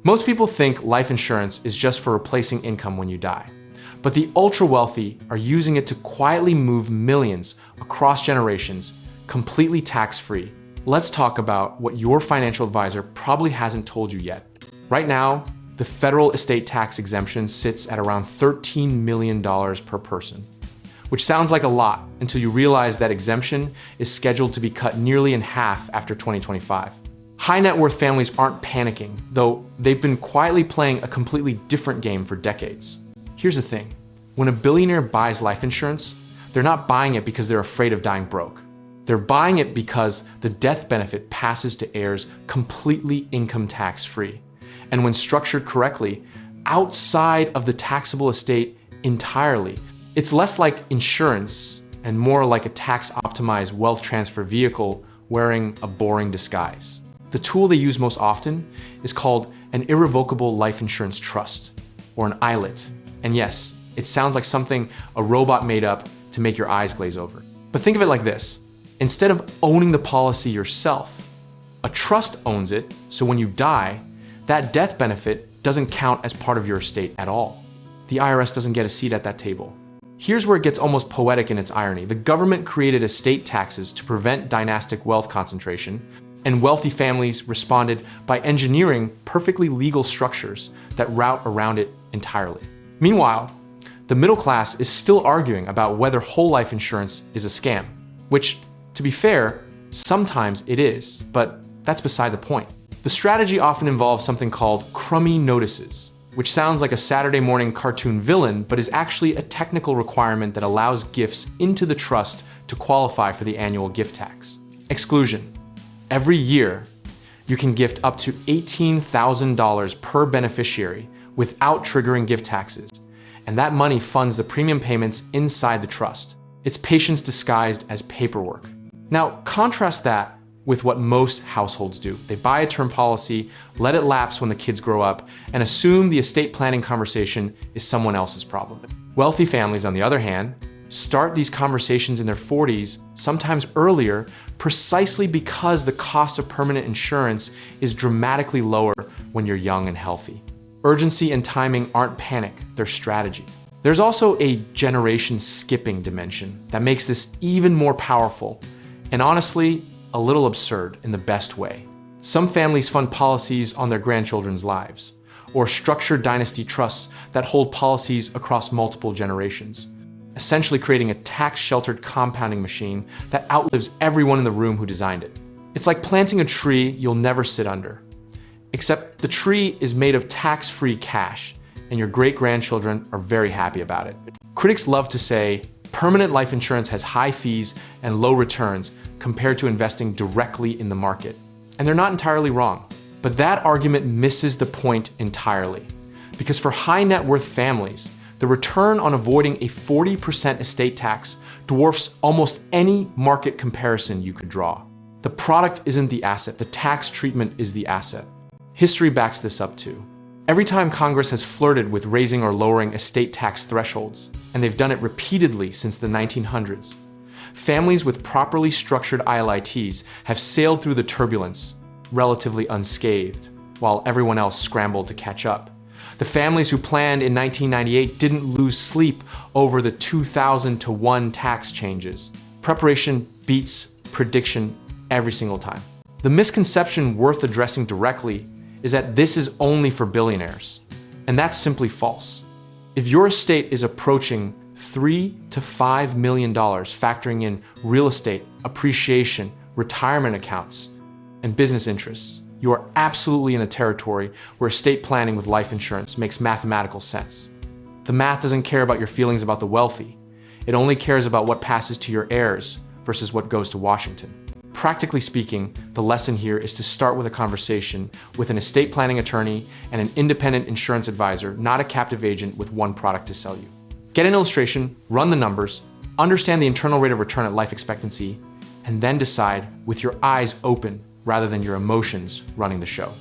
Most people think life insurance is just for replacing income when you die, but the ultra-wealthy are using it to quietly move millions across generations, completely tax-free. Let's talk about what your financial advisor probably hasn't told you yet. Right now, the federal estate tax exemption sits at around $13 million per person, which sounds like a lot until you realize that exemption is scheduled to be cut nearly in half after 2025. High net worth families aren't panicking, though they've been quietly playing a completely different game for decades. Here's the thing, when a billionaire buys life insurance, they're not buying it because they're afraid of dying broke. They're buying it because the death benefit passes to heirs completely income tax free. And when structured correctly, outside of the taxable estate entirely. It's less like insurance and more like a tax-optimized wealth transfer vehicle wearing a boring disguise. The tool they use most often is called an Irrevocable Life Insurance Trust, or an ILIT. And yes, it sounds like something a robot made up to make your eyes glaze over. But think of it like this. Instead of owning the policy yourself, a trust owns it, so when you die, that death benefit doesn't count as part of your estate at all. The IRS doesn't get a seat at that table. Here's where it gets almost poetic in its irony. The government created estate taxes to prevent dynastic wealth concentration, and wealthy families responded by engineering perfectly legal structures that route around it entirely. Meanwhile, the middle class is still arguing about whether whole life insurance is a scam, which, to be fair, sometimes it is, but that's beside the point. The strategy often involves something called crummy notices, which sounds like a Saturday morning cartoon villain, but is actually a technical requirement that allows gifts into the trust to qualify for the annual gift tax. Exclusion. Every year, you can gift up to $18,000 per beneficiary without triggering gift taxes, and that money funds the premium payments inside the trust. It's patience disguised as paperwork. Now, contrast that with what most households do. They buy a term policy, let it lapse when the kids grow up, and assume the estate planning conversation is someone else's problem. Wealthy families, on the other hand, start these conversations in their 40s, sometimes earlier, precisely because the cost of permanent insurance is dramatically lower when you're young and healthy. Urgency and timing aren't panic, they're strategy. There's also a generation skipping dimension that makes this even more powerful, and honestly, a little absurd in the best way. Some families fund policies on their grandchildren's lives, or structure dynasty trusts that hold policies across multiple generations, essentially creating a tax-sheltered compounding machine that outlives everyone in the room who designed it. It's like planting a tree you'll never sit under, except the tree is made of tax-free cash, and your great-grandchildren are very happy about it. Critics love to say, permanent life insurance has high fees and low returns compared to investing directly in the market. And they're not entirely wrong. But that argument misses the point entirely. Because for high net worth families, the return on avoiding a 40% estate tax dwarfs almost any market comparison you could draw. The product isn't the asset, the tax treatment is the asset. History backs this up too. Every time Congress has flirted with raising or lowering estate tax thresholds, and they've done it repeatedly since the 1900s, families with properly structured ILITs have sailed through the turbulence relatively unscathed, while everyone else scrambled to catch up. The families who planned in 1998 didn't lose sleep over the 2000-to-1 tax changes. Preparation beats prediction every single time. The misconception worth addressing directly is that this is only for billionaires, and that's simply false. If your estate is approaching $3 to $5 million, factoring in real estate, appreciation, retirement accounts, and business interests, you are absolutely in a territory where estate planning with life insurance makes mathematical sense. The math doesn't care about your feelings about the wealthy. It only cares about what passes to your heirs versus what goes to Washington. Practically speaking, the lesson here is to start with a conversation with an estate planning attorney and an independent insurance advisor, not a captive agent with one product to sell you. Get an illustration, run the numbers, understand the internal rate of return at life expectancy, and then decide with your eyes open rather than your emotions running the show.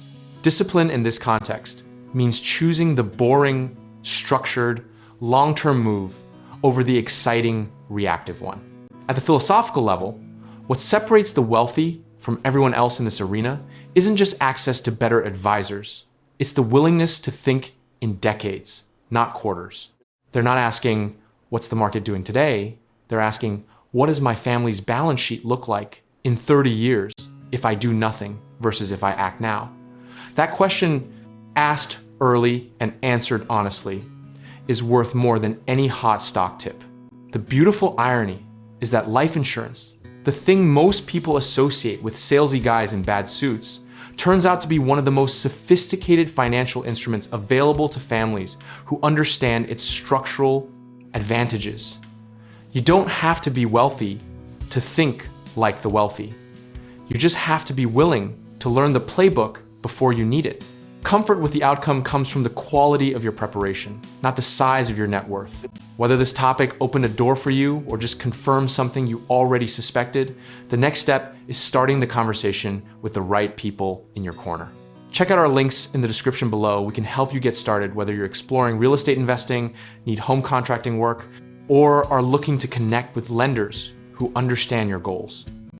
Discipline in this context means choosing the boring, structured, long-term move over the exciting, reactive one. At the philosophical level, what separates the wealthy from everyone else in this arena isn't just access to better advisors, It's the willingness to think in decades, not quarters. They're not asking, what's the market doing today? They're asking, what does my family's balance sheet look like in 30 years if I do nothing versus if I act now? That question, asked early and answered honestly, is worth more than any hot stock tip. The beautiful irony is that life insurance, the thing most people associate with salesy guys in bad suits, turns out to be one of the most sophisticated financial instruments available to families who understand its structural advantages. You don't have to be wealthy to think like the wealthy. You just have to be willing to learn the playbook before you need it. Comfort with the outcome comes from the quality of your preparation, not the size of your net worth. Whether this topic opened a door for you or just confirmed something you already suspected, the next step is starting the conversation with the right people in your corner. Check out our links in the description below. We can help you get started, whether you're exploring real estate investing, need home contracting work, or are looking to connect with lenders who understand your goals.